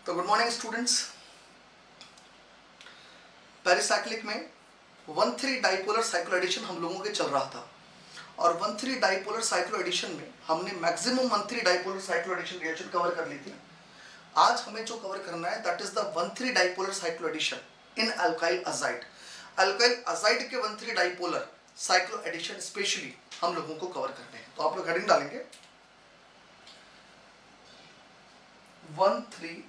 तो good morning students. Pericyclic में 1,3 dipolar cyclo addition हम लोगों के चल रहा था और 1,3 डाइपोलर साइक्लो एडिशन में हमने maximum 1,3 dipolar cyclo addition reaction cover कर ली थी। आज हमें जो कवर करना है that is the 1,3 dipolar cyclo addition in alkyl azide. Alkyl azide के 1,3 डाइपोलर साइक्लो एडिशन स्पेशली हम लोगों को कवर करने हैं। तो आप लोग हेडिंग डालेंगे 1,3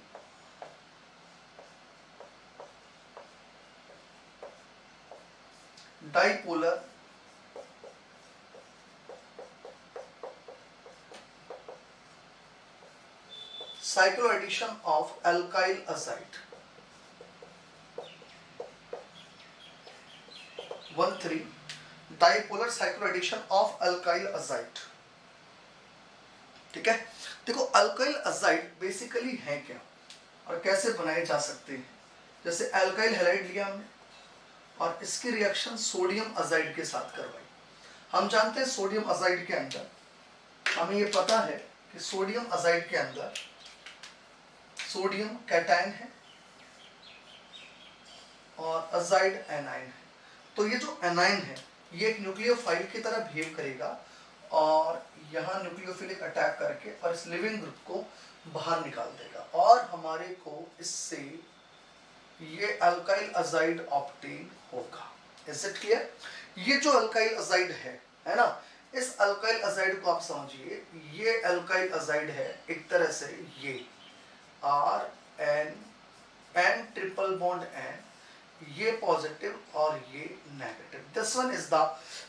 dipolar cyclo addition of alkyl azide 1,3 dipolar cyclo addition of alkyl azide. ठीक है, देखो अल्काइल अजाइड बेसिकली है क्या और कैसे बनाए जा सकते हैं। जैसे अल्काइल हैलाइड लिया हमने और इसकी रिएक्शन सोडियम अजाइड के साथ करवाई। हम जानते हैं सोडियम अजाइड के अंदर हमें ये पता है कि सोडियम अजाइड के अंदर सोडियम कैटायन है और अजाइड एनाइन है। तो ये जो एनाइन है ये एक न्यूक्लियोफाइल की तरह बिहेव करेगा और यहाँ न्यूक्लियोफिलिक अटैक करके और इस लिविंग ग्रुप को बाहर निकाल देगा और हमारे को इससे ये अल्काइल अजाइड ऑब्टेन होगा। Is it clear? ये जो अल्काइल अजाइड है ना, इस अल्काइल अजाइड को आप समझिए, ये अल्काइल अजाइड है एक तरह से ये RN ट्रिपल बॉन्ड N, ये पॉजिटिव और ये negative. This one is the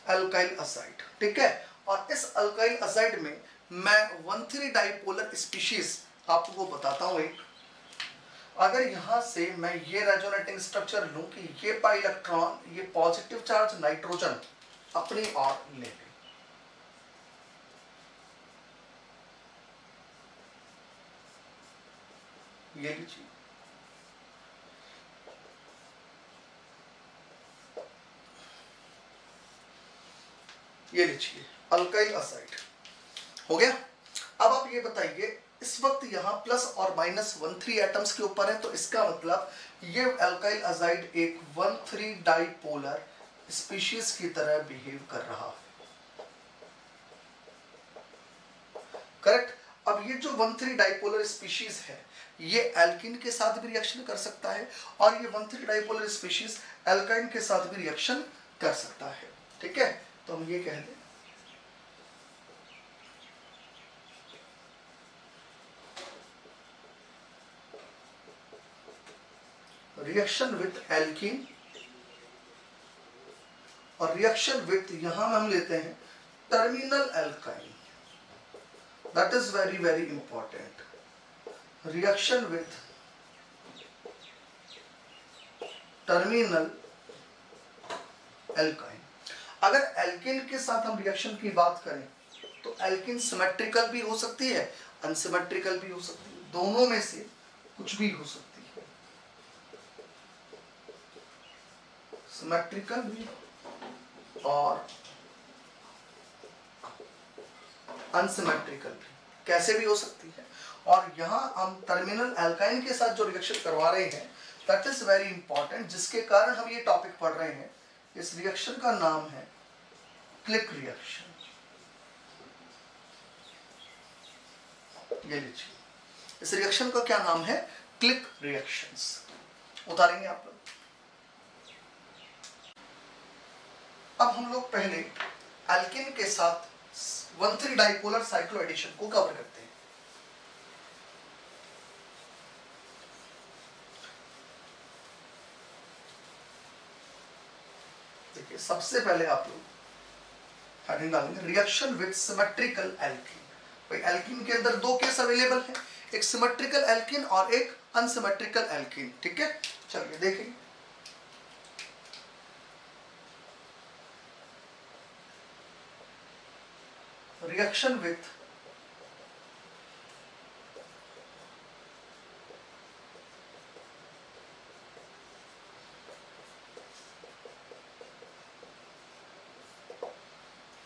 alkyl azide. ठीक है, और इस अल्काइल अजाइड में मैं 1,3 डाइपोलर स्पीशीज आपको बताता हूं। एक अगर यहां से मैं ये रेजोनेटिंग स्ट्रक्चर लूं कि ये पाई इलेक्ट्रॉन ये पॉजिटिव चार्ज नाइट्रोजन अपनी ओर ले ले, ये लीजिए, ये लीजिए अल्काइल अजाइड हो गया। अब आप ये बताइए इस वक्त यहाँ प्लस और माइनस 1,3 एटम्स के ऊपर है, तो इसका मतलब ये अल्काइल अजाइड एक 1,3 डाइपोलर स्पीशीज की तरह बिहेव कर रहा है। करेक्ट। अब ये जो 1,3 डाइपोलर स्पीशीज है ये एल्किन के साथ भी रिएक्शन कर सकता है और ये 1,3 डाइपोलर स्पीशीज एल्काइन के साथ भी रिएक्शन कर सकता है। ठीक है, तो हम ये कह दें रिएक्शन विथ एल्किन और रिएक्शन विथ यहां हम लेते हैं terminal alkyne. That is very very important. Reaction with terminal alkyne. अगर एल्किन के साथ हम रिएक्शन की बात करें तो एल्किन सिमेट्रिकल भी हो सकती है, अनसिमेट्रिकल भी हो सकती है, दोनों में से कुछ भी हो सकती है। सिमेट्रिकल भी और अनसिमेट्रिकल भी, कैसे भी हो सकती है। और यहां हम टर्मिनल एल्काइन के साथ जो रिएक्शन करवा रहे हैं दैट इज वेरी इंपॉर्टेंट, जिसके कारण हम ये टॉपिक पढ़ रहे हैं। इस रिएक्शन का नाम है क्लिक रिएक्शन। ये लीजिए, इस रिएक्शन का क्या नाम है? Click reactions. उतारेंगे आप लोग। अब हम लोग पहले एल्किन के साथ 1,3 डाइपोलर साइक्लो एडिशन को कवर करते हैं। देखिए, सबसे पहले आप लोग हेडिंग डालेंगे रिएक्शन विथ सिमेट्रिकल एल्किन। भाई एल्किन के अंदर दो केस अवेलेबल है, एक सिमेट्रिकल एल्किन और एक अनसिमेट्रिकल एल्किन। ठीक है, चलिए देखेंगे। Reaction with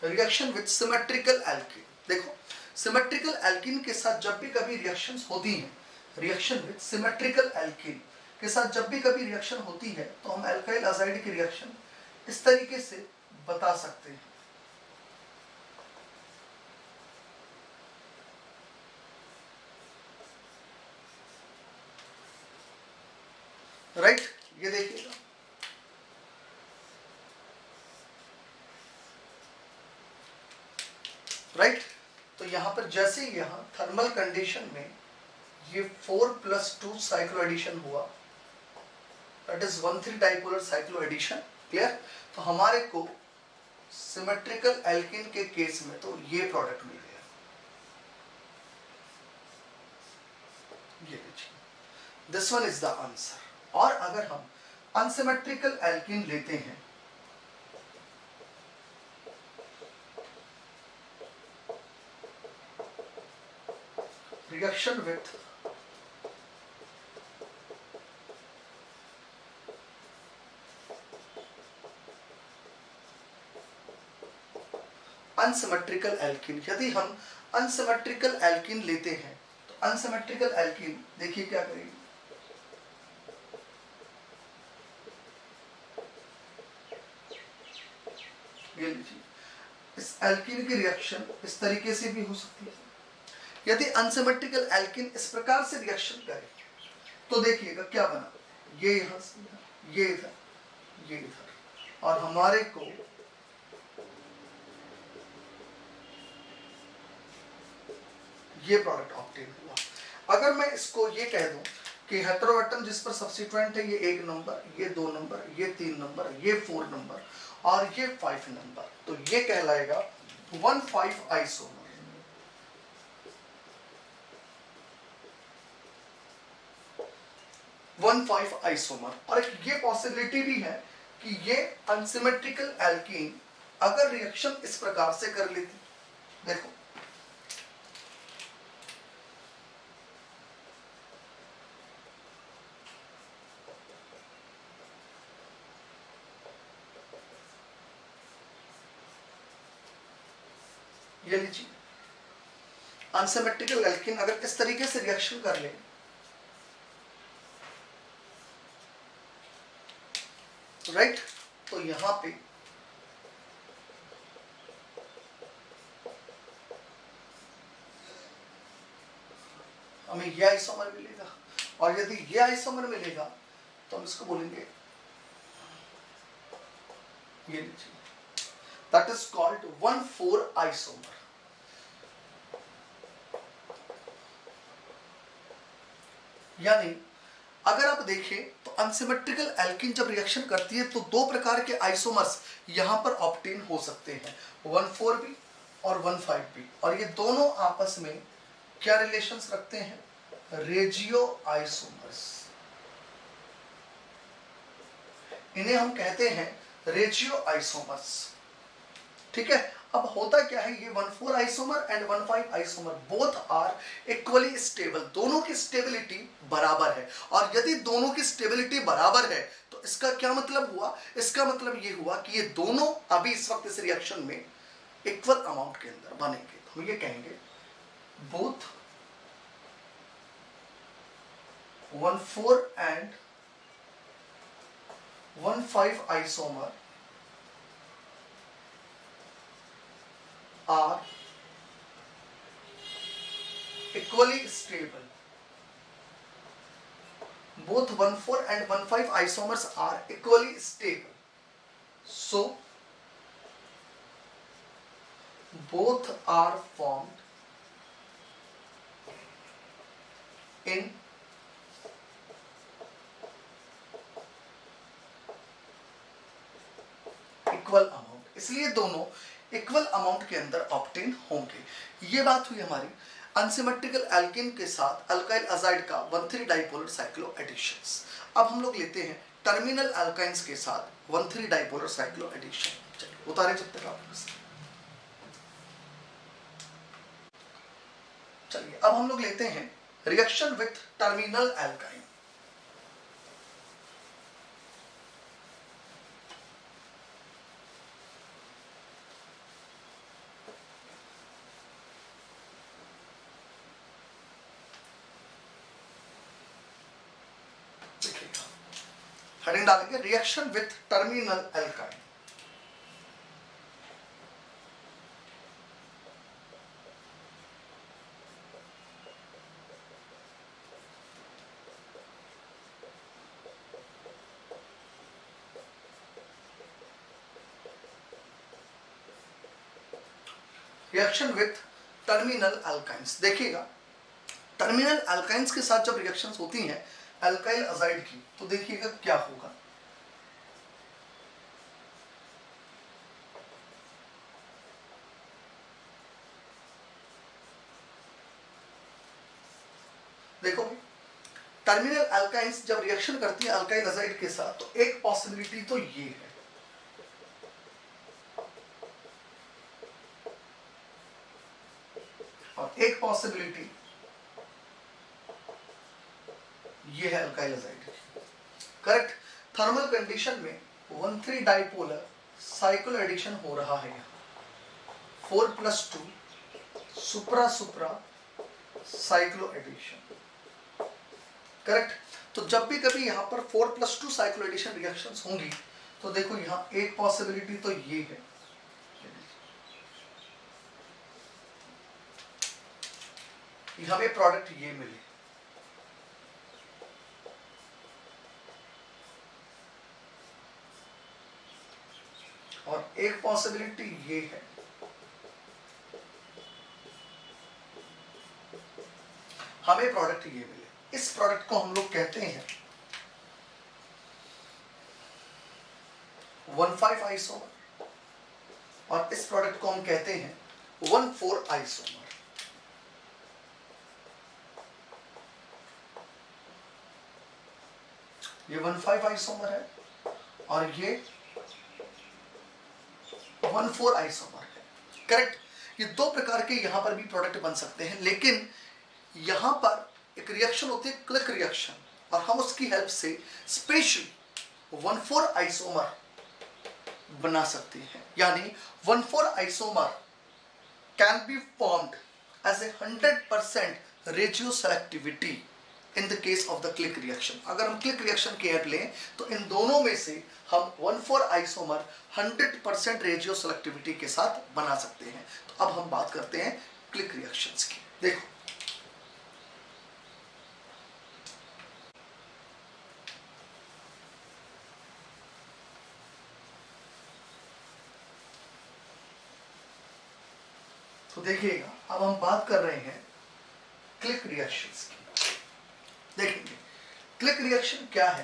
reaction with symmetrical alkene. देखो सिमेट्रिकल एल्किन के साथ जब भी कभी रिएक्शंस होती हैं रिएक्शन विद सिमेट्रिकल एल्कीन के साथ जब भी कभी रिएक्शन होती है तो हम अल्काइल अजाइड की रिएक्शन इस तरीके से बता सकते हैं। राइट, ये देखिएगा, राइट। तो यहां पर जैसे यहां थर्मल कंडीशन में ये 4+2 साइक्लो एडिशन हुआ, that is 1,3 dipolar cyclo addition, clear. तो हमारे को सिमेट्रिकल एल्कीन के केस में तो ये प्रोडक्ट मिल गया, ये देखिए, this one is the answer. और अगर हम अनसिमेट्रिकल एल्कीन लेते हैं, रिएक्शन विथ अनसिमेट्रिकल एल्कीन, यदि हम अनसिमेट्रिकल एल्कीन लेते हैं तो अनसिमेट्रिकल एल्कीन देखिए क्या करेगी, ये लीजिए, इस एल्कीन की रिएक्शन इस तरीके से भी हो सकती है। यदि अनसिमेट्रिकल एल्कीन इस प्रकार से रिएक्शन करे तो देखिएगा क्या बना, ये यहां से ये इधर, ये इधर, और हमारे को ये प्रोडक्ट ऑब्टेन हुआ। अगर मैं इसको ये कह दूं कि हेटेरोएटम जिस पर सब्स्टिट्यूएंट है ये 1 नंबर, ये 2 नंबर, ये 3 नंबर, ये 4 नंबर और ये 5 नंबर, तो ये कहलाएगा 1,5 आइसोमर। 1,5 आइसोमर। और एक ये पॉसिबिलिटी भी है कि ये अनसिमेट्रिकल एल्कीन अगर रिएक्शन इस प्रकार से कर लेती, देखो ये लीजिए, अनसिमेट्रिकल एल्कीन अगर इस तरीके से रिएक्शन कर ले, राइट, तो यहां पे हमें ये आइसोमर मिलेगा, और यदि ये आइसोमर मिलेगा तो हम इसको बोलेंगे, ये लीजिए, दैट इज कॉल्ड 1,4 आइसोमर। यानी अगर आप देखें तो अनसिमेट्रिकल एल्कीन जब रिएक्शन करती है तो दो प्रकार के आइसोमर्स यहां पर ऑब्टेन हो सकते हैं, 1,4 भी और 1,5 भी, और ये दोनों आपस में क्या रिलेशंस रखते हैं, रेजियो आइसोमर्स। इन्हें हम कहते हैं रेजियो आइसोमर्स, ठीक है। अब होता क्या है, ये 1,4 isomer and 1,5 isomer both are equally stable, दोनों की स्टेबिलिटी बराबर है। और यदि दोनों की स्टेबिलिटी बराबर है तो इसका क्या मतलब हुआ, इसका मतलब ये हुआ कि ये दोनों अभी इस वक्त इस रिएक्शन में इक्वल अमाउंट के अंदर बनेंगे। तो हम ये कहेंगे both 1,4 and 1,5 isomer are equally stable. Both 1,4 and 1,5 isomers are equally stable. So both are formed in equal amount, इसलिए दोनों इक्वल अमाउंट के अंदर ऑब्टेन होंगे। ये बात हुई हमारी अनसिमेट्रिकल एल्कीन के साथ अल्काइल अजाइड का 1,3 डाइपोलर साइक्लो एडिशंस। अब हम लोग लेते हैं टर्मिनल अल्काइंस के साथ 1,3 डाइपोलर साइक्लो एडिशन। चलिए उतारे जब तक आप, चलिए अब हम लोग लेते हैं reaction with terminal alkyne. Heading डालेंगे reaction with terminal alkyne. Reaction with terminal alkynes. देखिएगा टर्मिनल अल्काइंस के साथ जब रिएक्शंस होती हैं अल्काइल अजाइड की, तो देखिएगा क्या होगा। देखो टर्मिनल अल्काइंस जब रिएक्शन करती है अल्काइल अजाइड के साथ, तो एक पॉसिबिलिटी तो ये है, और एक पॉसिबिलिटी ये है alkyl azide. Correct. Thermal condition में 1,3 डाइपोलर साइक्लो एडिशन हो रहा है, यहाँ 4+2 सुप्रा सुप्रा साइक्लो एडिशन। करेक्ट। तो जब भी कभी यहाँ पर 4+2 साइक्लो एडिशन रिएक्शंस होंगी, तो देखो यहाँ एक पॉसिबिलिटी तो ये है, हमें प्रोडक्ट ये मिले, और एक पॉसिबिलिटी ये है, हमें प्रोडक्ट ये मिले। इस प्रोडक्ट को हम लोग कहते हैं 1,5 आइसोमर, और इस प्रोडक्ट को हम कहते हैं 1,4 आइसोमर। ये 1,5 आइसोमर है और ये 1,4 आइसोमर है। करेक्ट। ये दो प्रकार के यहां पर भी प्रोडक्ट बन सकते हैं, लेकिन यहां पर एक रिएक्शन होती है क्लिक रिएक्शन, और हम उसकी हेल्प से स्पेशली 1,4 आइसोमर बना सकते हैं। यानी 1,4 isomer can be formed as a 100% ratio selectivity in the case of the click reaction. अगर हम क्लिक रिएक्शन की हेल्प लें तो इन दोनों में से हम 1,4 आइसोमर 100% रेशियो सेलेक्टिविटी के साथ बना सकते हैं। तो अब हम बात करते हैं क्लिक रिएक्शंस की। देखो तो देखिएगा अब हम बात कर रहे हैं क्लिक रिएक्शंस की। देखेंगे क्लिक रिएक्शन क्या है।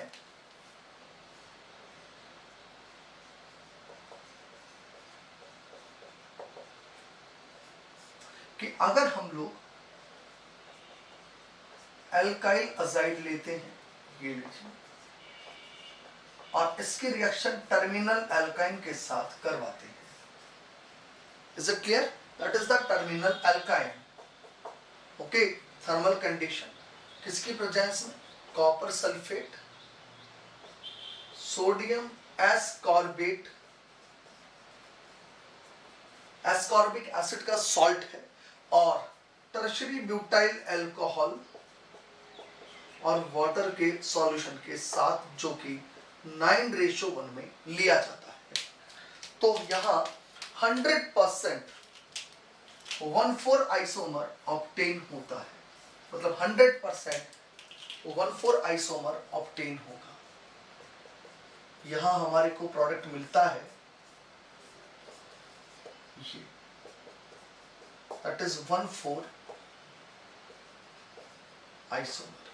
कि अगर हम लोग एल्काइल अजाइड लेते हैं, ये लीजिए, और इसकी रिएक्शन टर्मिनल एल्काइन के साथ करवाते हैं, is it clear? That is the terminal alkyne. Okay. Thermal condition किसकी प्रेजेंस में? Copper sulphate, sodium ascorbate, ascorbic acid का सॉल्ट है, और टर्शरी ब्यूटाइल अल्कोहल और वाटर के सॉल्यूशन के साथ, जो कि 9:1 में लिया जाता है। तो यहां 100% 1,4 आइसोमर ऑब्टेन होता है, मतलब 100% 1,4 आइसोमर ऑब्टेन होगा। यहां हमारे को प्रोडक्ट मिलता है ये, दैट इज 1,4 आइसोमर,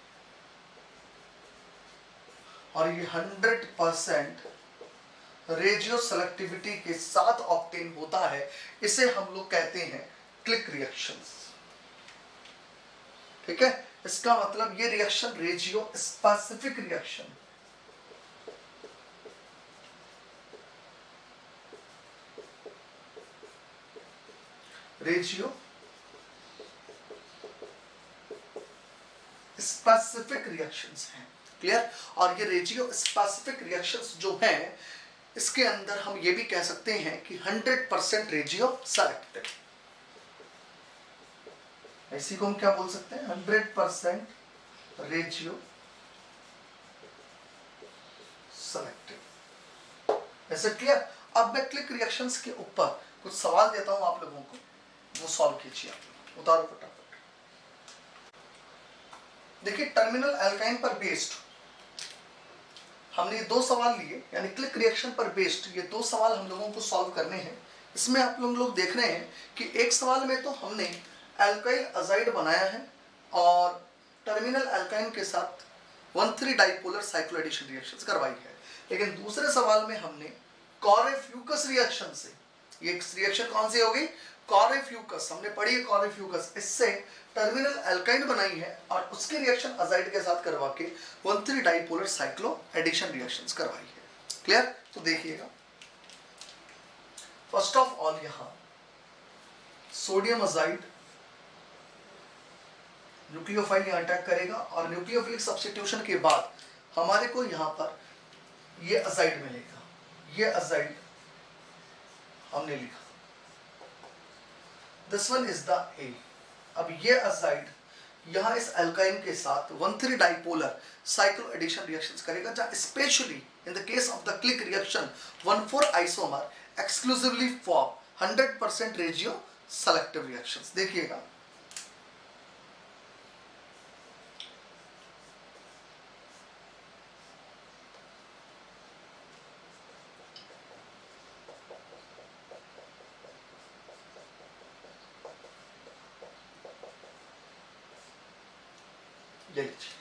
और ये 100% रेशियो सेलेक्टिविटी के साथ ऑब्टेन होता है। इसे हम लोग कहते हैं क्लिक रिएक्शंस। ठीक है। इसका मतलब ये reaction ratio specific reaction, ratio specific reactions हैं। क्लियर? और ये रेशियो स्पेसिफिक रिएक्शंस जो हैं, इसके अंदर हम ये भी कह सकते हैं कि 100% रेशियो सेलेक्टेड। इसी को हम क्या बोल सकते हैं? 100% रेशियो ऐसे क्लियर। अब मैं क्लिक रिएक्शंस के ऊपर कुछ सवाल देता हूं आप लोगों को, वो सॉल्व कीजिए आप लोग, उतारो फटाफट। देखिए टर्मिनल एल्काइन पर बेस्ड हमने ये 2 सवाल लिए, यानी क्लिक रिएक्शन पर बेस्ड ये 2 सवाल हम लोगों को सॉल्व करने हैं। इसमें आप लोग देख रहे हैं कि एक सवाल में तो हमने एल्काइल अजाइड बनाया है और टर्मिनल एल्काइन के साथ 1,3 डाइपोलर साइक्लोएडिशन रिएक्शंस करवाई है, लेकिन दूसरे सवाल में हमने कॉरेफ्यूकस रिएक्शन से, ये रिएक्शन कौन सी होगी, कॉरेफ्यूकस, हमने पढ़ी है कॉरेफ्यूकस, इससे टर्मिनल एल्काइन बनाई है और उसकी रिएक्शन अजाइड के साथ करवा के 1,3 डाइपोलर साइक्लो एडिशन रिएक्शंस करवाई है। क्लियर। तो देखिएगा फर्स्ट ऑफ ऑल यहां सोडियम अजाइड न्यूक्लियोफाइल यहां अटैक करेगा और न्यूक्लियोफिलिक सब्स्टिट्यूशन के बाद हमारे को यहां पर ये अजाइड मिलेगा, ये अजाइड हमने लिखा, दिस वन इज द ए। अब ये अजाइड यहां इस एल्काइन के साथ 1,3 डाइपोलर साइक्लो एडिशन रिएक्शंस करेगा, जहां specially in the case of the click reaction 1,4 isomer exclusively form 100% regioselective reactions. देखिएगा ये लीजिए,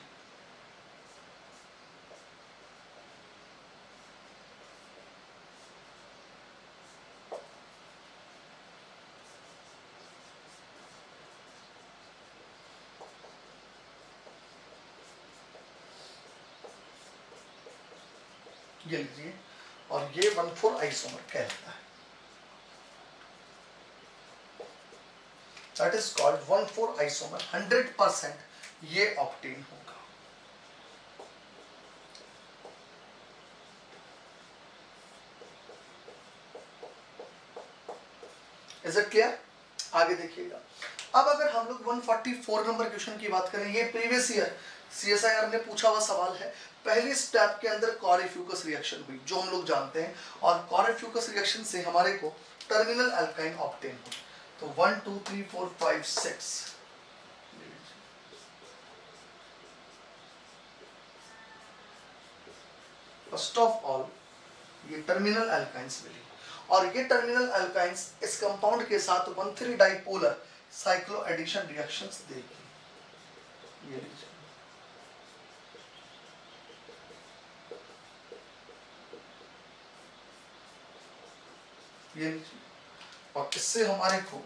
ये लीजिए, और ये 1,4 आइसोमर कहलाता है, दैट इज कॉल्ड 1,4 आइसोमर, 100% ये ऑक्टेन होगा। Is it clear. आगे देखिएगा, अब अगर हम लोग 144 नंबर क्वेश्चन की बात करें, ये प्रीवियस ईयर CSIR ने पूछा हुआ सवाल है। पहली स्टेप के अंदर कॉरेफ्यूकस रिएक्शन हुई जो हम लोग जानते हैं, और कॉरेफ्यूकस रिएक्शन से हमारे को टर्मिनल अल्काइन ऑक्टेन हो। तो 1 2 3 4 5 6 फर्स्ट ऑफ ऑल ये टर्मिनल अल्काइंस मिली, और ये टर्मिनल अल्काइंस इस कंपाउंड के साथ 1,3 डाइपोलर साइक्लो एडिशन रिएक्शंस देगी। ये लीजिए, ये लीजिए, और इससे हमारे को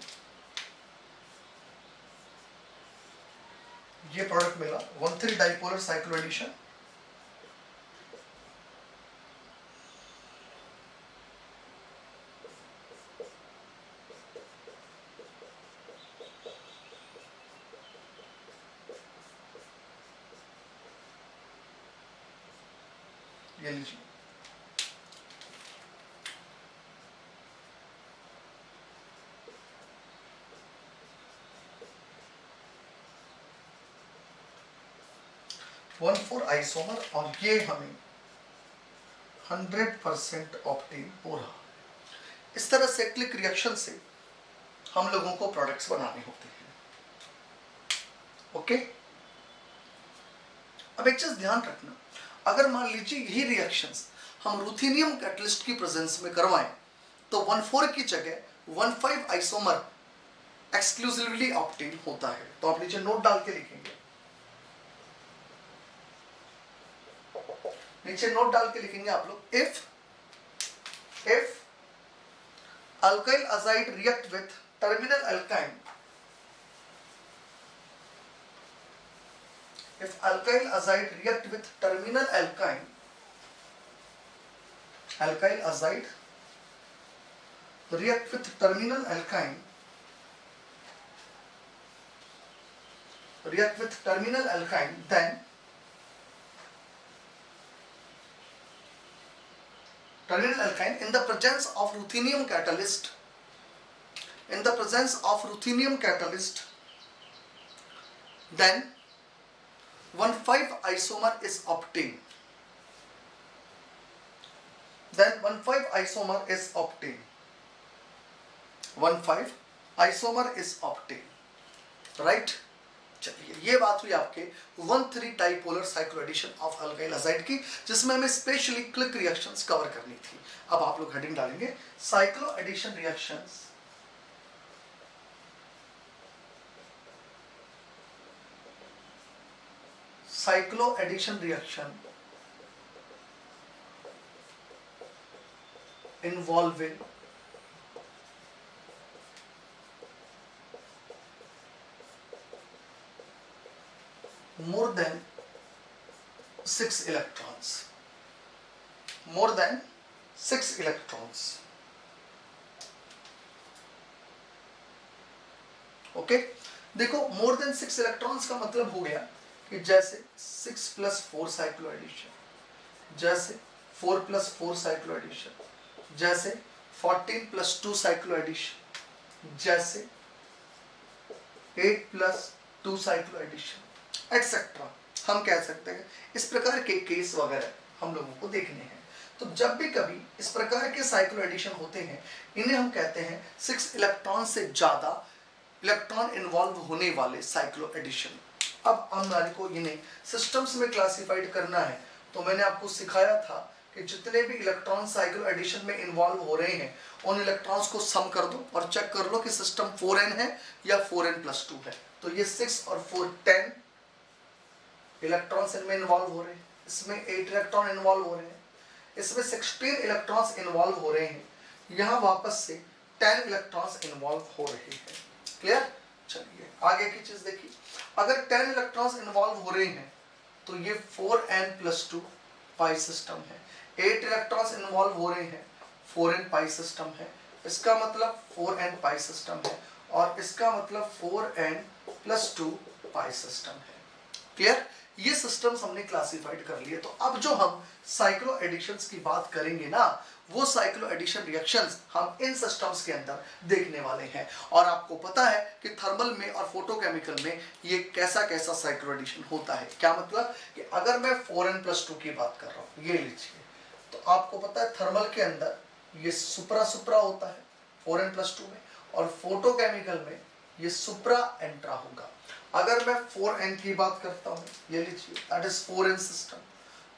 ये प्रोडक्ट मिला 1,3 डाइपोलर साइक्लो एडिशन, ये लीजिए, वन फोर आइसोमर, और ये हमें 100% ऑप्टेन हो रहा। इस तरह से क्लिक रिएक्शन से हम लोगों को प्रोडक्ट्स बनाने होते हैं। ओके, अब एक चीज ध्यान रखना, अगर मान लीजिए यही रिएक्शंस हम रुथेनियम कैटलिस्ट की प्रेजेंस में करवाएं तो 1,4 की जगह 1,5 आइसोमर एक्सक्लूसिवली ऑप्टेन होता है। तो आप नीचे नोट डाल के लिखेंगे, नीचे नोट डाल के लिखेंगे आप लोग, if alkyl azide react with terminal alkyne, if alkyl azide react with terminal alkyne, alkyl azide react with terminal alkyne, react with terminal alkyne, then terminal alkyne in the presence of ruthenium catalyst, in the presence of ruthenium catalyst, then 1,5 isomer is obtained. then 1,5 isomer is obtained. 1,5 isomer is obtained, right? चलिए, ये बात हुई आपके 1,3 dipolar cyclo addition of alkyl azide की, जिसमें हमें specially click reactions cover करनी थी। अब आप लोग हेडिंग डालेंगे cyclo addition reactions, cyclo addition reaction involving more than 6 electrons, more than 6 electrons, okay. देखो मोर देन 6 इलेक्ट्रॉन्स का मतलब हो गया कि जैसे 6 + 4 साइक्लो एडिशन, जैसे 4 + 4 साइक्लो एडिशन, जैसे 14 + 2 साइक्लो एडिशन, जैसे 8 + 2 साइक्लो एडिशन एटसेट्रा, हम कह सकते हैं इस प्रकार के केस वगैरह हम लोगों को देखने हैं। तो जब भी कभी इस प्रकार के साइक्लो एडिशन होते हैं, इन्हें हम कहते हैं 6 इलेक्ट्रॉन से ज्यादा इलेक्ट्रॉन इन्वॉल्व होने वाले साइक्लो एडिशन। अब हमारे को इन्हें सिस्टम्स में क्लासिफाइड करना है, तो मैंने आपको सिखाया था कि जितने भी इलेक्ट्रॉन साइक्लो एडिशन में इन्वॉल्व हो रहे हैं उन इलेक्ट्रॉन्स को सम कर दो और चेक कर लो कि सिस्टम 4n है या 4n + 2 है। तो ये 6 और 4 10 इलेक्ट्रॉन्स इनमें इन्वॉल्व हो रहे हैं, इसमें 8 इलेक्ट्रॉन इन्वॉल्व हो रहे हैं, इसमें 16 इलेक्ट्रॉन्स इन्वॉल्व हो रहे हैं, यहाँ वापस से 10 इलेक्ट्रॉन्स इन्वॉल्व हो रहे हैं। क्लियर? चलिए आगे की चीज देखिए, अगर 10 इलेक्ट्रॉन्स इन्वॉल्व हो रहे हैं तो ये 4n + 2 पाई सिस्टम है। 8 इलेक्ट्रॉन्स इन्वॉल्व हो रहे हैं, 4n पाई सिस्टम है। इसका मतलब 4n पाई सिस्टम है और इसका मतलब 4n + 2 पाई सिस्टम है। क्लियर? ये सिस्टम्स हमने क्लासिफाइड कर लिए। तो अब जो हम साइक्लो एडिशंस की बात करेंगे ना, वो साइक्लो एडिशन रिएक्शंस हम इन सिस्टम्स के अंदर देखने वाले हैं। और आपको पता है कि थर्मल में और फोटोकेमिकल में ये कैसा कैसा साइक्लो एडिशन होता है। क्या मतलब कि अगर मैं 4n + 2 की बात कर रहा हूँ, ये लीजिए, तो आपको पता है थर्मल के अंदर ये सुप्रा सुप्रा होता है 4n + 2 में, और फोटोकेमिकल में ये सुप्रा एंट्रा होगा। अगर मैं 4n की बात करता हूँ, ये लीजिए, दैट इज 4n सिस्टम।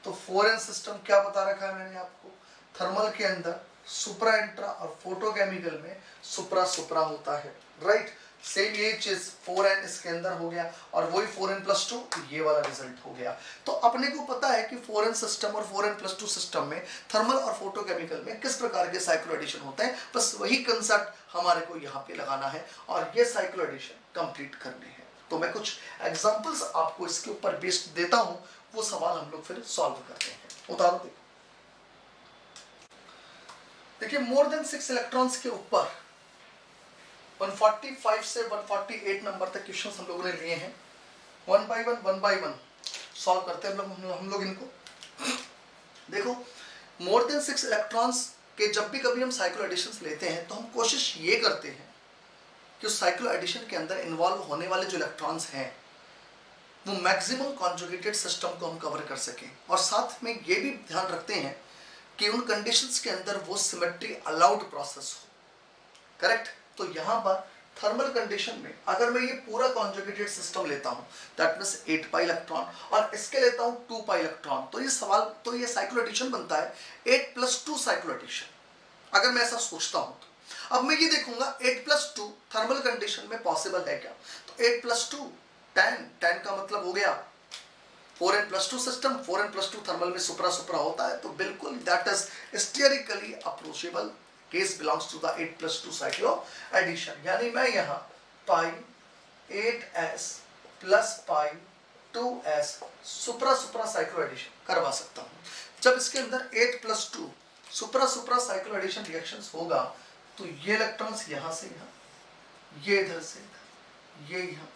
तो 4n सिस्टम क्या बता रखा है मैंने आपको, थर्मल के अंदर सुप्रा एंट्रा और फोटोकेमिकल में सुप्रा सुप्रा होता है, राइट। सेम ये चीज 4n इसके अंदर हो गया और वही 4n + 2 ये वाला रिजल्ट हो गया। तो अपने को पता है कि 4n सिस्टम और 4n + 2 सिस्टम में थर्मल और फोटोकेमिकल में किस प्रकार के साइक्लो एडिशन होते हैं। बस वही कंसेप्ट हमारे को यहाँ पे लगाना है और ये साइक्लो एडिशन कंप्लीट करने हैं। तो मैं कुछ एग्जांपल्स आपको इसके ऊपर बेस्ड देता हूं, वो सवाल हम लोग फिर सॉल्व करते हैं। उतारो देखिए, मोर देन 6 इलेक्ट्रॉन्स के ऊपर 145 से 148 नंबर तक क्वेश्चंस हम लोगों ने लिए हैं। वन बाय वन सॉल्व करते हैं हम लोग इनको। देखो, मोर देन 6 इलेक्ट्रॉन्स के जब भी कभी हम साइक्लो एडिशंस लेते हैं तो हम कोशिश ये करते हैं कि उस साइक्लो एडिशन के अंदर इन्वॉल्व होने वाले जो इलेक्ट्रॉन्स हैं वो मैक्सिमम कॉन्जुगेटेड सिस्टम को हम कवर कर सकें, और साथ में ये भी ध्यान रखते हैं कि उन कंडीशंस के अंदर वो सिमेट्री अलाउड प्रोसेस हो। करेक्ट? तो यहाँ पर थर्मल कंडीशन में अगर मैं ये पूरा कॉन्जुगेटेड सिस्टम लेता हूँ, दैट मींस 8 पाई इलेक्ट्रॉन, और इसके लेता हूँ 2 पाई इलेक्ट्रॉन, तो ये साइक्लो एडिशन बनता है 8 + 2 साइक्लो एडिशन। अगर मैं ऐसा सोचता हूँ तो अब मैं ये देखूंगा 8 + 2 थर्मल कंडीशन में पॉसिबल है क्या। तो 8 + 2 10 का मतलब हो गया 4n + 2 सिस्टम। 4n + 2 थर्मल में सुप्रा सुप्रा होता है, तो बिल्कुल that is sterically approachable case belongs to the 8 + 2 cyclo addition. यानी मैं यहाँ पाई 8s + पाई 2s सुप्रा सुप्रा साइक्लो एडिशन करवा सकता हूँ। जब इसके अंदर 8 + 2 supra supra cyclo addition reactions होगा तो ये इलेक्ट्रॉन्स यहाँ से यहाँ, ये इधर से इधर, ये यहाँ,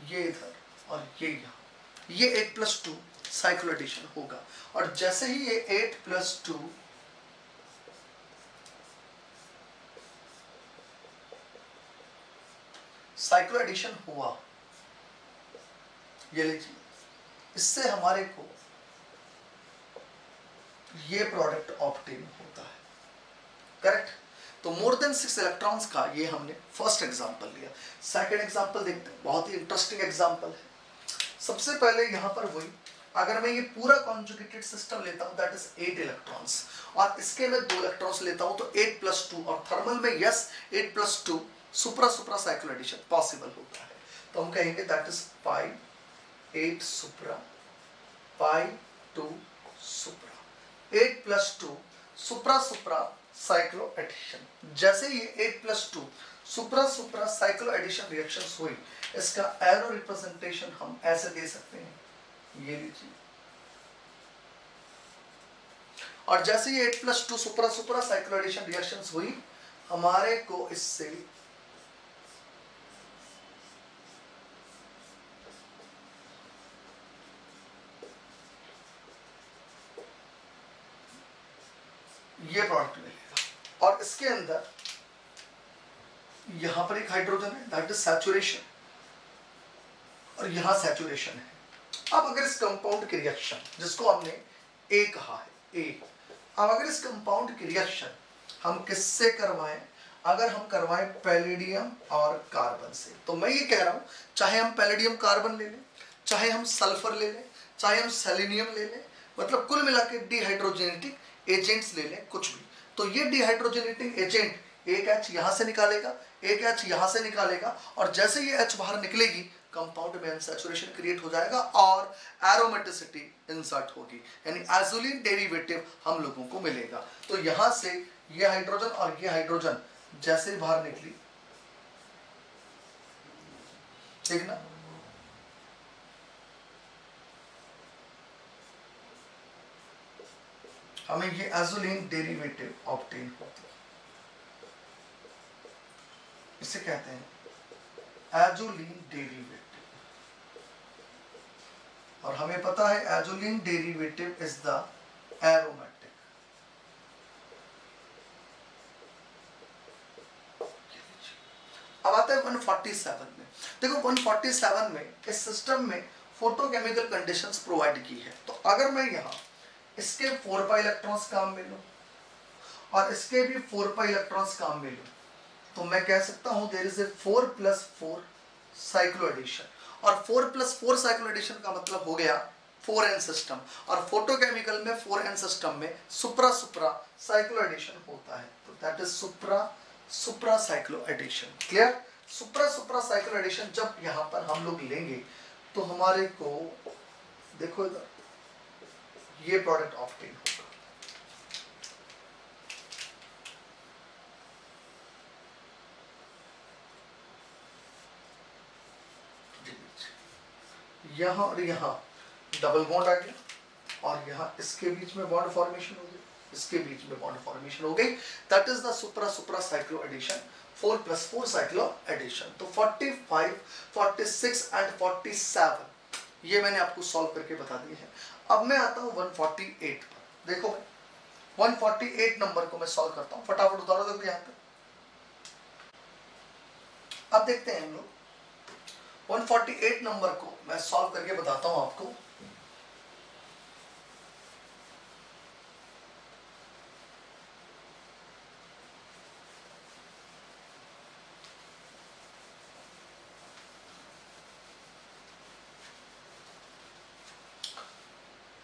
ये इधर और ये यहाँ, ये 8 + 2 साइक्लो एडिशन होगा। और जैसे ही ये 8 + 2 साइक्लो एडिशन हुआ, ये लीजिए, इससे हमारे को ये प्रोडक्ट ऑब्टेन होता है, करेक्ट। तो मोर देन 6 इलेक्ट्रॉन्स का ये हमने फर्स्ट एग्जांपल लिया। सेकंड एग्जांपल देखते हैं, बहुत ही इंटरेस्टिंग एग्जांपल है। सबसे पहले यहाँ पर वही, अगर मैं ये पूरा कॉन्जुगेटेड सिस्टम लेता हूँ दैट इज 8 इलेक्ट्रॉन्स, और इसके मैं 2 इलेक्ट्रॉन्स लेता हूँ तो 8 + 2, और थर्मल में yes 8 + 2 supra supra cyclo addition possible होता है। तो हम कहेंगे that is pi 8 supra pi 2 supra 8 + 2 supra supra cyclo addition. जैसे ये 8 + 2 supra supra cyclo addition reactions हुई, इसका एरो रिप्रेजेंटेशन हम ऐसे दे सकते हैं, ये लीजिए। और जैसे ये 8 + 2 supra supra cyclo addition reactions हुई, हमारे को इससे ये प्रोडक्ट मिलेगा, और इसके अंदर यहां पर एक हाइड्रोजन है दैट इज सैचुरेशन, और यहां सैचुरेशन है। अब अगर इस कंपाउंड की रिएक्शन, जिसको हमने ए कहा है, ए, अब अगर इस कंपाउंड की रिएक्शन हम किससे करवाएं, अगर हम करवाएं पैलेडियम और कार्बन से, तो मैं ये कह रहा हूं चाहे हम पैलेडियम कार्बन ले लें, चाहे हम सल्फर ले लें, चाहे हम सेलेनियम ले लें, मतलब कुल मिला के डिहाइड्रोजेनेटिक एजेंट्स ले लें, कुछ भी, तो ये डिहाइड्रोजेनेटिक एजेंट एक एच यहां से निकालेगा, एक एच यहां से निकालेगा, और जैसे ये एच बाहर निकलेगी कंपाउंड में अनसैचुरेशन क्रिएट हो जाएगा और एरोमेटिसिटी इंसर्ट होगी, यानी एजोलिन डेरिवेटिव हम लोगों को मिलेगा। तो यहां से ये हाइड्रोजन और ये हाइड्रोजन जैसे बाहर निकली, ठीक ना, हमें ये एजोलिन डेरिवेटिव ऑब्टेन होता है, इसे कहते हैं एजोलिन डेरिवेटिव। और हमें पता है एजोलिन डेरिवेटिव इज द एरोमेटिक। अब आता है 147 में। देखो 147 में इस सिस्टम में फोटोकेमिकल कंडीशंस प्रोवाइड की है। तो अगर मैं यहाँ इसके 4 पाई इलेक्ट्रॉन्स काम में लूं और इसके भी 4 पाई इलेक्ट्रॉन्स काम में लूं, तो मैं कह सकता हूं there is a 4 + 4 cyclo addition, और 4 + 4 साइक्लो एडिशन का मतलब हो गया 4n सिस्टम, और फोटोकेमिकल में 4n सिस्टम में सुप्रा सुप्रा साइक्लो एडिशन होता है, तो that is supra supra cyclo addition. Clear? Supra supra cyclo addition जब यहां पर हम लोग लेंगे तो हमारे को देखो इधर ये प्रोडक्ट ऑब्टेन होगा। यहां और यहां डबल बॉन्ड आ गया, और यहां इसके बीच में बॉन्ड फॉर्मेशन हो गई, इसके बीच में बॉन्ड फॉर्मेशन हो गई, that is the supra supra cyclo addition, 4 + 4 cyclo addition. तो 45, 46 एंड 47 ये मैंने आपको सॉल्व करके बता दिए हैं। अब मैं आता हूं 148 पर। देखो भाई 148 नंबर को मैं सॉल्व करता हूं, फटाफट उतारो देखो यहां पे। अब देखते हैं हम लोग 148 नंबर को मैं सॉल्व करके बताता हूं आपको।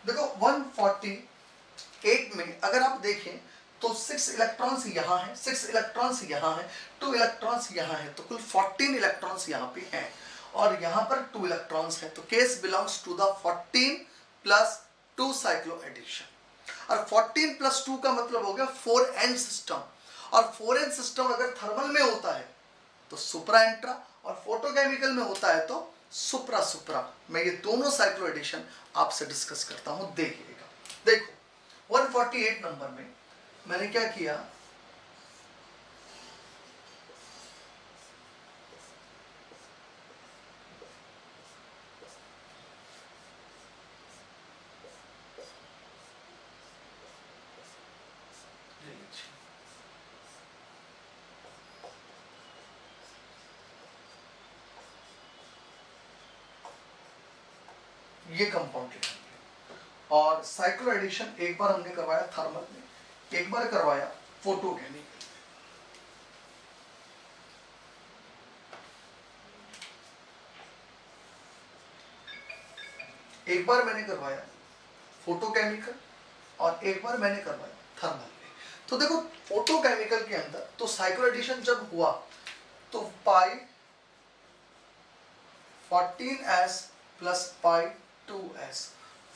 देखो 148 में अगर आप देखें तो 6 इलेक्ट्रॉन्स यहाँ हैं, 6 इलेक्ट्रॉन्स यहाँ हैं, 2 इलेक्ट्रॉन्स यहाँ हैं, तो कुल 14 इलेक्ट्रॉन्स यहाँ पे हैं, और यहाँ पर 2 इलेक्ट्रॉन्स हैं, तो case belongs to the 14 + 2 cyclo addition. और 14 + 2 का मतलब हो गया 4n सिस्टम, और 4n सिस्टम अगर थर्मल में होता है तो सुप्रा इंट्रा, और फोटोकेमिकल में होता है तो सुप्रा सुप्रा। मैं ये दोनों साइक्लो एडिशन आपसे डिस्कस करता हूं, देखिएगा। देखो 148 नंबर में मैंने क्या किया, ये कंपाउंड लिखेंगे, और साइक्लो एडिशन एक बार हमने करवाया थर्मल में, एक बार करवाया फोटोकेमिकल। एक बार मैंने करवाया फोटोकेमिकल और एक बार मैंने करवाया थर्मल में। तो देखो फोटोकेमिकल के अंदर तो साइक्लो एडिशन जब हुआ तो पाई 14s plus pi 2s,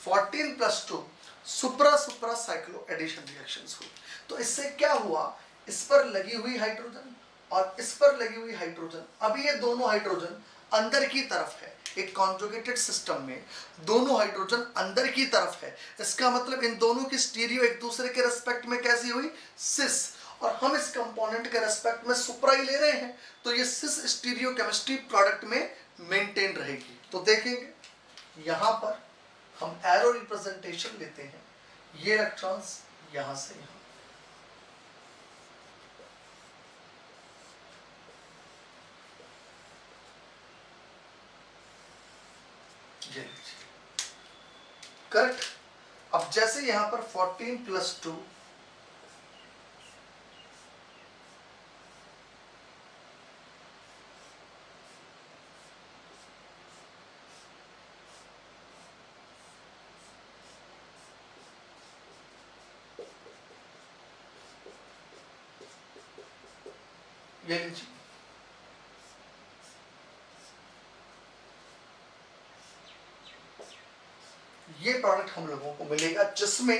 14 plus 2 supra supra cyclo addition reactions हुई। तो इससे क्या हुआ, इस पर लगी हुई हाइड्रोजन और इस पर लगी हुई हाइड्रोजन, अभी ये दोनों हाइड्रोजन अंदर की तरफ है, एक कॉन्जुगेटेड सिस्टम में दोनों हाइड्रोजन अंदर की तरफ है। इसका मतलब इन दोनों की स्टीरियो एक दूसरे के रेस्पेक्ट में कैसी हुई, सिस, और हम इस कंपोनेंट के रेस्पेक्ट में सुप्रा ही ले रहे हैं, तो ये सिस स्टीरियो केमिस्ट्री प्रोडक्ट में मेंटेन रहेगी। तो देखेंगे यहां पर हम एरो रिप्रेजेंटेशन लेते हैं, ये इलेक्ट्रॉन्स यहां से यहां, ये लीजिए, करेक्ट। अब जैसे यहां पर 14 प्लस 2 ये लीजिए, ये प्रोडक्ट हम लोगों को मिलेगा जिसमें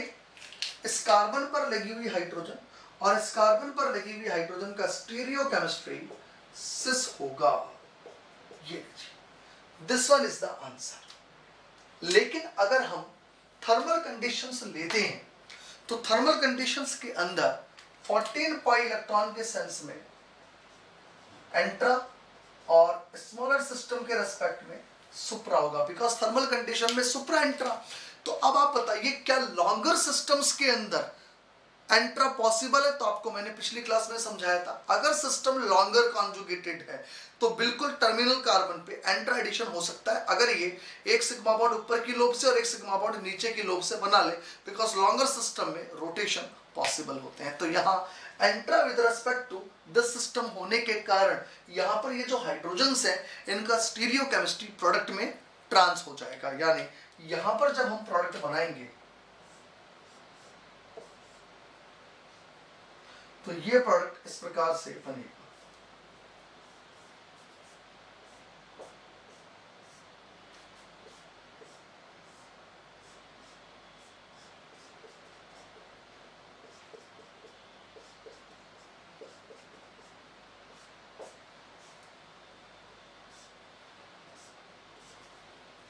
इस कार्बन पर लगी हुई हाइड्रोजन और इस कार्बन पर लगी हुई हाइड्रोजन का स्टीरियो केमिस्ट्री सिस होगा। ये this one is the answer. लेकिन अगर हम थर्मल कंडीशंस लेते हैं तो थर्मल कंडीशंस के अंदर 14 पाई इलेक्ट्रॉन के सेंस में एंट्रा और स्मॉलर सिस्टम के रेस्पेक्ट में सुप्रा होगा, बिकॉज थर्मल कंडीशन में सुप्रा एंट्रा। तो अब आप बताइए क्या लॉन्गर सिस्टम्स के अंदर एंट्रा पॉसिबल है? तो आपको मैंने पिछली क्लास में समझाया था, अगर सिस्टम लॉन्गर कॉन्जुगेटेड है तो बिल्कुल टर्मिनल कार्बन पे एंट्रा एडिशन हो सकता है, अगर ये एक सिग्मा बॉन्ड ऊपर की लोब से और एक सिग्मा बॉन्ड नीचे की लोब से बना ले, बिकॉज लॉन्गर सिस्टम में रोटेशन पॉसिबल होते हैं। तो यहाँ एंट्रा with respect to this system होने के कारण यहाँ पर ये जो हाइड्रोजन्स हैं इनका स्टीरियो केमिस्ट्री प्रोडक्ट में ट्रांस हो जाएगा, यानी यहाँ पर जब हम प्रोडक्ट बनाएंगे तो ये प्रोडक्ट इस प्रकार से बनेगा।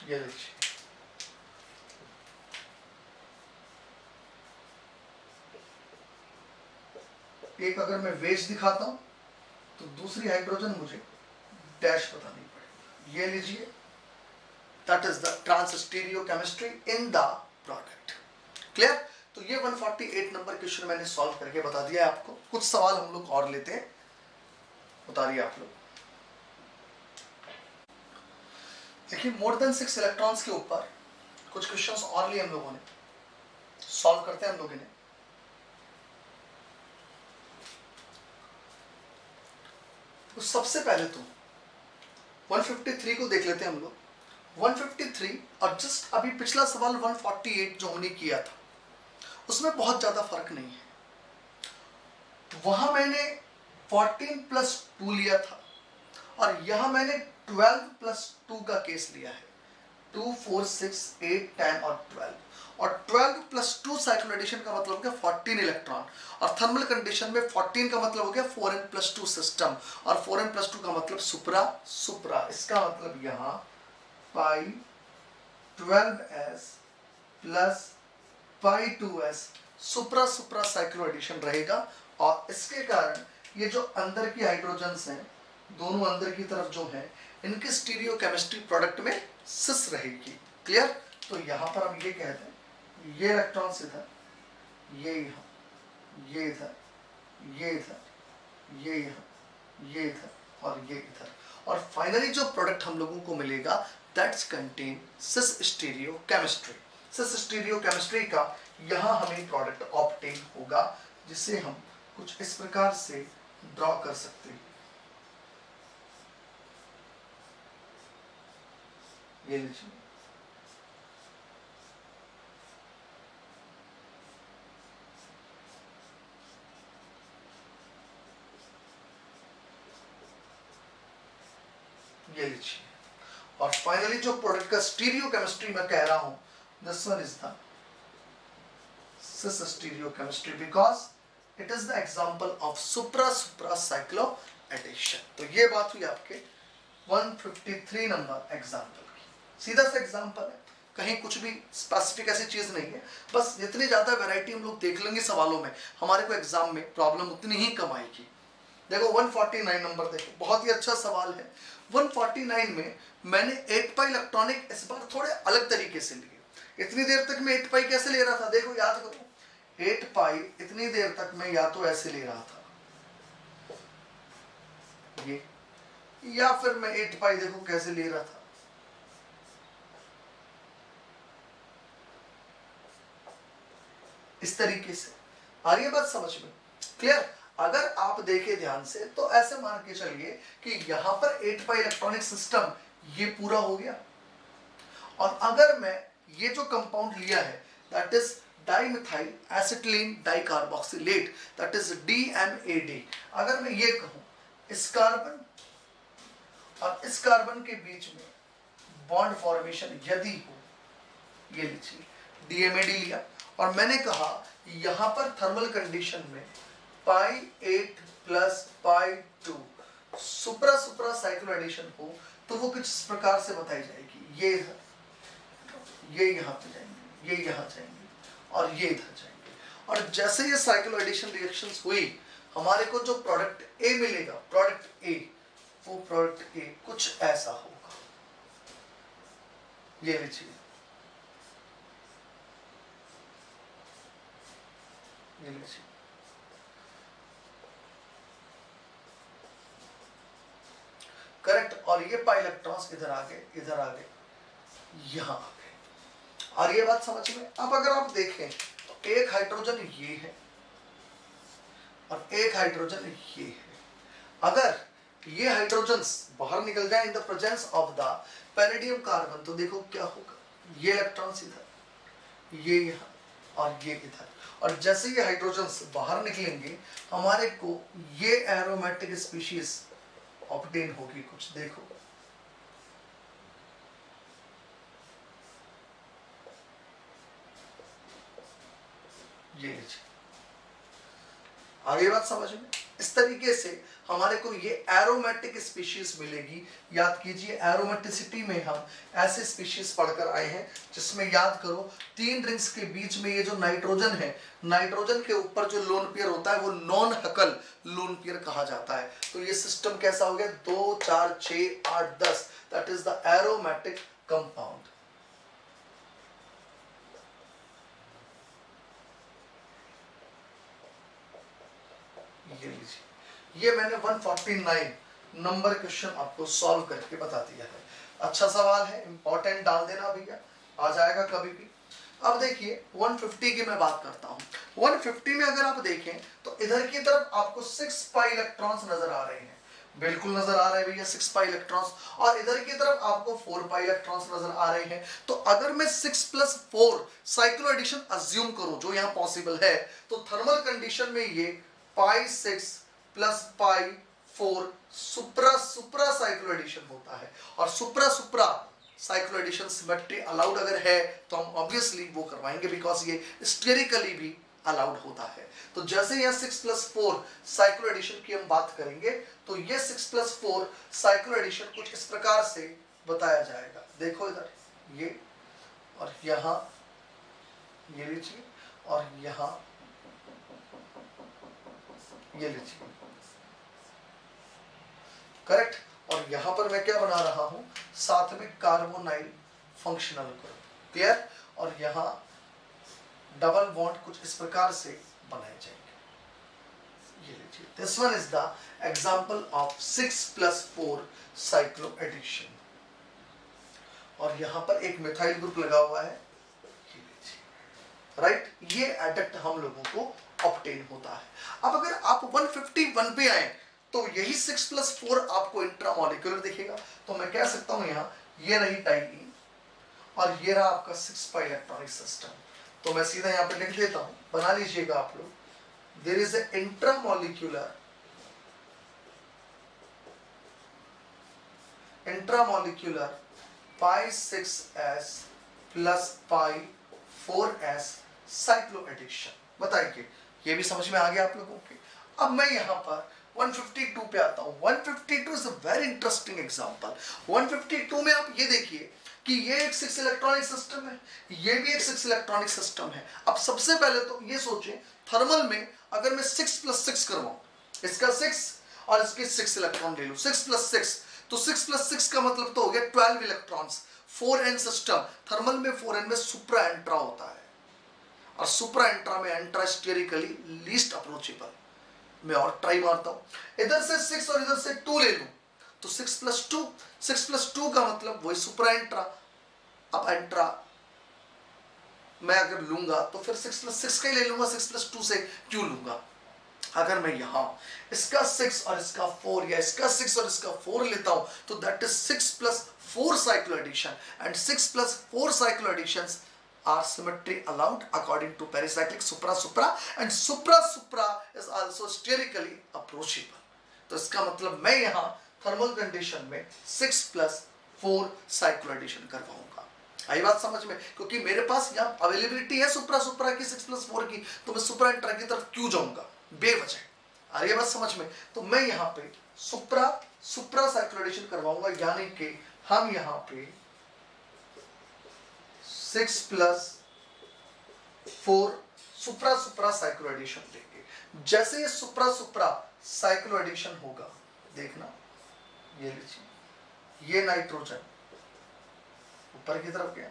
ये देखिए, एक अगर मैं वेज दिखाता हूं तो दूसरी हाइड्रोजन मुझे डैश बतानी पड़ेगी। ये लीजिए, that is the trans stereochemistry in the product. Clear? तो ये 148 नंबर क्वेश्चन मैंने सॉल्व करके बता दिया है आपको। कुछ सवाल हम लोग और लेते हैं, बताइए आप लोग। देखिए, मोर देन 6 इलेक्ट्रॉन्स के ऊपर कुछ क्वेश्चंस और लिए हम लोगों ने, सॉल्व करते हैं हम लोग इन्हें। तो सबसे पहले तो 153 को देख लेते हैं हम लोग। 153 और जस्ट अभी पिछला सवाल 148 जो हमने किया था उसमें बहुत ज्यादा फर्क नहीं है। वहां मैंने 14 प्लस 2 लिया था और यहां मैंने 12 प्लस 2 का केस लिया है। 2, 4, 6, 8, 10 और 12, और 12 प्लस 2 साइक्लो एडिशन का मतलब हो गया 14 इलेक्ट्रॉन, और थर्मल कंडीशन में 14 का मतलब हो गया 4n प्लस 2 सिस्टम, और 4n प्लस 2 का मतलब सुप्रा सुप्रा। इसका मतलब यहाँ पाई 12s प्लस पाई 2s सुप्रा सुप्रा साइक्लो एडिशन रहेगा, और इसके कारण ये जो अंदर की हाइड्रोजन्स हैं दोनों अंदर की तरफ जो है इनके स्टीरियो केमिस्ट्री प्रोडक्ट में सिस रहेगी। क्लियर? तो यहाँ पर हम ये कहते हैं ये इलेक्ट्रॉन्स इधर, ये यहाँ, ये इधर, ये इधर, ये यहाँ, ये इधर और ये इधर, और फाइनली जो प्रोडक्ट हम लोगों को मिलेगा that's contain cis stereochemistry. Cis stereochemistry का यहाँ हमें प्रोडक्ट ऑब्टेन होगा, जिसे हम कुछ इस प्रकार से ड्रॉ कर सकते हैं। ये लीजिए, ये लीजिए। और फाइनली जो प्रोडक्ट का स्टीरियोकेमिस्ट्री मैं कह रहा हूं, this one is the cis stereochemistry because it is the example of supra supra cyclo addition. तो ये बात हुई आपके 153 नंबर एग्जांपल की। सीधा सा एग्जांपल है, कहीं कुछ भी स्पेसिफिक ऐसी चीज नहीं है, बस जितनी ज्यादा वैरायटी हम लोग देख लेंगे सवालों में, हमारे को एग्जाम में प्रॉब्लम उतनी ही कम आएगी। देखो 149 नंबर देखो, बहुत ही अच्छा सवाल है। 149 में मैंने 8 पाई इलेक्ट्रॉनिक इस बार थोड़े अलग तरीके से लिए। इतनी देर तक मैं 8 पाई कैसे ले रहा था, देखो याद करो, 8 पाई इतनी देर तक मैं या तो ऐसे ले रहा था ये, या फिर मैं 8 पाई देखो कैसे ले रहा था, इस तरीके से। आ रही है बात समझ में? क्लियर? अगर आप देखें ध्यान से तो ऐसे मान के चलिए कि यहां पर 8 पाई इलेक्ट्रॉनिक सिस्टम ये पूरा हो गया, और अगर मैं ये जो कंपाउंड लिया है that is dimethyl acetylene dicarboxylate, that is DMAD, अगर मैं ये कहूं इस कार्बन और इस कार्बन के बीच में बॉन्ड फॉर्मेशन यदि हो, ये लीजिए DMAD लिया, और मैंने कहा यहां पर थर्मल कंडीशन में पाई 8 plus pi 2 supra supra cyclo addition हो, तो वो कुछ इस प्रकार से बताई जाएगी। ये यहाँ पे जाएंगे, ये यहाँ जाएंगे, और ये इधर जाएंगे। और जैसे ये साइक्लो एडिशन रिएक्शंस हुई, हमारे को जो प्रोडक्ट ए मिलेगा, प्रोडक्ट ए, वो प्रोडक्ट ए कुछ ऐसा होगा। ये लीजिए, ये लीजिए, करेक्ट। और ये पाई इलेक्ट्रॉन्स इधर आ गए, इधर आ गए, यहां आ गए। और ये बात समझ में? अब अगर आप देखें तो एक हाइड्रोजन ये है और एक हाइड्रोजन ये है। अगर ये हाइड्रोजन्स बाहर निकल जाए in the presence of the palladium carbon, तो देखो क्या होगा, ये इलेक्ट्रॉन्स इधर, ये यहाँ, और ये इधर। और जैसे ये हाइड्रोजन्स बाहर निकलेंगे, हमारे को ये एरोमेटिक स्पीशीज ऑब्टेन होगी कुछ, देखो ये लीजिए। आगे बात समझ में? इस तरीके से हमारे को ये एरोमेटिक स्पीशीज मिलेगी। याद कीजिए, एरोमेटिसिटी में हम ऐसे स्पीशीज पढ़कर आए हैं जिसमें याद करो 3 रिंग्स के बीच में ये जो नाइट्रोजन है, नाइट्रोजन के ऊपर जो लोन पेयर होता है वो नॉन हकल लोन पेयर कहा जाता है। तो ये सिस्टम कैसा हो गया, 2 4 6 8 10, that is the aromatic compound. ये लीजिए, ये मैंने 149 नंबर क्वेश्चन आपको सॉल्व करके बता दिया है। अच्छा सवाल है, इंपॉर्टेंट डाल देना भैया, आ जाएगा कभी भी। अब देखिए 150 की मैं बात करता हूं। 150 में अगर आप देखें तो इधर की तरफ आपको 6 पाई इलेक्ट्रॉन्स नजर आ रहे हैं, बिल्कुल नजर आ रहे हैं भैया 6 पाई इलेक्ट्रॉन्स, और इधर की तरफ आपको 4 पाई इलेक्ट्रॉन्स नजर आ रहे हैं। तो अगर मैं 6 + 4 साइक्लो एडिशन अज्यूम करूं, जो यहां पॉसिबल है, तो थर्मल कंडीशन में ये पाई 6 + पाई 4 सुप्रा सुप्रा साइक्लो एडिशन होता है। और सुप्रा supra cyclo addition symmetry allowed अगर है तो हम ऑब्वियसली वो करवाएंगे, बिकॉज ये स्टेरिकली भी अलाउड होता है। तो जैसे यहाँ 6 + 4 साइक्लो एडिशन की हम बात करेंगे, तो ये 6 + 4 साइक्लो एडिशन कुछ इस प्रकार से बताया जाएगा। देखो इधर ये, और यहाँ ये लीजिए, और यहाँ ये लीजिए, करेक्ट। और यहां पर मैं क्या बना रहा हूं, साथ में कार्बोनाइल फंक्शनल ग्रुप, क्लियर। और यहां डबल बॉन्ड कुछ इस प्रकार से बनाए जाएंगे। ये लीजिए, this one is the example of 6 + 4 cyclo addition. और यहां पर एक मिथाइल ग्रुप लगा हुआ है, ये राइट, ये एडक्ट हम लोगों को ऑब्टेन होता है। अब अगर आप 151 पे आए तो यही 6+4 आपको इंट्रामोलिकुलर दिखेगा। तो मैं कह सकता हूं यहाँ ये रही डाइईन और ये रहा आपका 6 इलेक्ट्रॉनिक सिस्टम। तो मैं सीधा यहाँ पे लिख देता हूं, बना लीजिएगा आप लोग, there is a intramolecular pi 6s plus pi 4s cycloaddition. बताइए ये भी समझ में आ गया आप लोगों के। अब मैं यहाँ पर 152 पे आता हूँ। 152 is a very interesting example. 152 में आप ये देखिए कि ये एक 6 इलेक्ट्रॉनिक सिस्टम है, ये भी एक 6 इलेक्ट्रॉनिक सिस्टम है। अब सबसे पहले तो ये सोचें, थर्मल में अगर मैं 6+6 करवाऊं, इसका 6 और इसके 6 इलेक्ट्रॉन ले लूं, 6+6, तो 6+6 का मतलब तो हो गया 12 इलेक्ट्रॉन्स। 4n सिस्टम, थर्मल में 4n में सुप्रा एंट्रा होता है और सुप्रा एंट्रा में एंट्रा स्टेरिकली लीस्ट अप्रोचेबल। मैं और ट्राई मारता हूं, इधर से 6 और इधर से 2 ले लूं तो 6+2, 6+2 का मतलब वही सुप्रा एंट्रा। अब एंट्रा मैं अगर लूंगा तो फिर 6+6 का ही ले लूंगा, 6+2 से क्यों लूंगा। अगर मैं यहां इसका 6 और इसका 4 या इसका 6 और इसका 4 लेता हूं तो that is 6+4 cycloaddition and 6+4 cycloadditions are symmetry allowed according to pericyclic supra and supra is also sterically approachable। तो इसका मतलब मैं यहां थर्मल कंडीशन में 6+4 cycloaddition करवाऊंगा। आई बात समझ में, क्योंकि मेरे पास यहाँ अवेलेबिलिटी है सुप्रा की 6+4 की, तो मैं सुप्रा एंट्रा की तरफ क्यों जाऊंगा बेवजह। आ रही है बात समझ में। तो मैं यहाँ पे सुप्रा साइक्लोएडिशन करवाऊंगा, यानी कि हम यहाँ पे 6+4 सुप्रा साइक्लोएडिशन देंगे। जैसे ये सुप्रा साइक्लोएडिशन होगा, देखना ये लीजिए, ये नाइट्रोजन ऊपर की तरफ गया,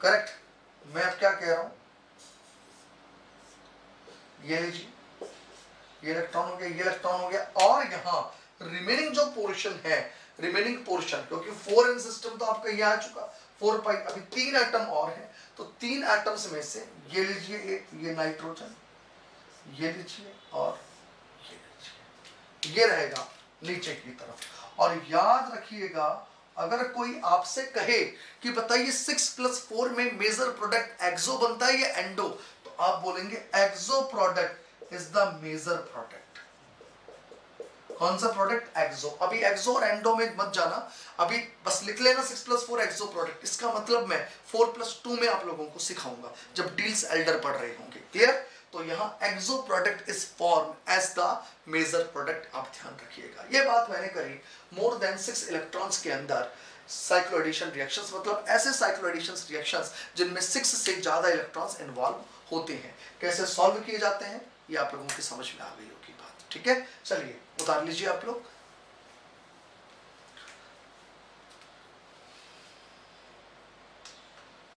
करेक्ट। मैं अब क्या कह रहा हूं, ये लीजिए, ये इलेक्ट्रॉन हो गया, ये इलेक्ट्रॉन हो गया, और यहां रिमेनिंग जो पोर्शन है, रिमेनिंग पोर्शन, क्योंकि 4n सिस्टम तो आपका ये आ चुका, 4 पाई, अभी 3 एटम और हैं, तो 3 एटम्स में से ये लीजिए, ये नाइट्रोजन, ये लीजिए और ये लीजिए, ये रहेगा नीचे की तरफ। और याद रखिएगा, अगर कोई आपसे कहे कि बताइए 6+4 में मेजर प्रोडक्ट एक्सो बनता है या एंडो, तो आप बोलेंगे exo product is the major product. कौन सा प्रोडक्ट? एक्सो। अभी एक्सो और एंडो में मत जाना, अभी बस लिख लेना 6+4 एक्सो प्रोडक्ट। इसका मतलब मैं 4+2 में आप लोगों को सिखाऊंगा जब डील्स एल्डर पढ़ रहे होंगे, क्लियर। तो यहाँ exo product is form as the major product, आप ध्यान रखिएगा। ये बात मैंने करी मोर देन 6 इलेक्ट्रॉन्स के अंदर साइक्लोएडिशन रिएक्शंस, मतलब ऐसे साइक्लोएडिशन रिएक्शंस जिनमें 6 से ज्यादा इलेक्ट्रॉन्स इन्वॉल्व होते हैं, कैसे सॉल्व किए जाते हैं ये आप लोगों की समझ में आ गई होगी बात, ठीक है। चलिए उतार लीजिए आप लोग।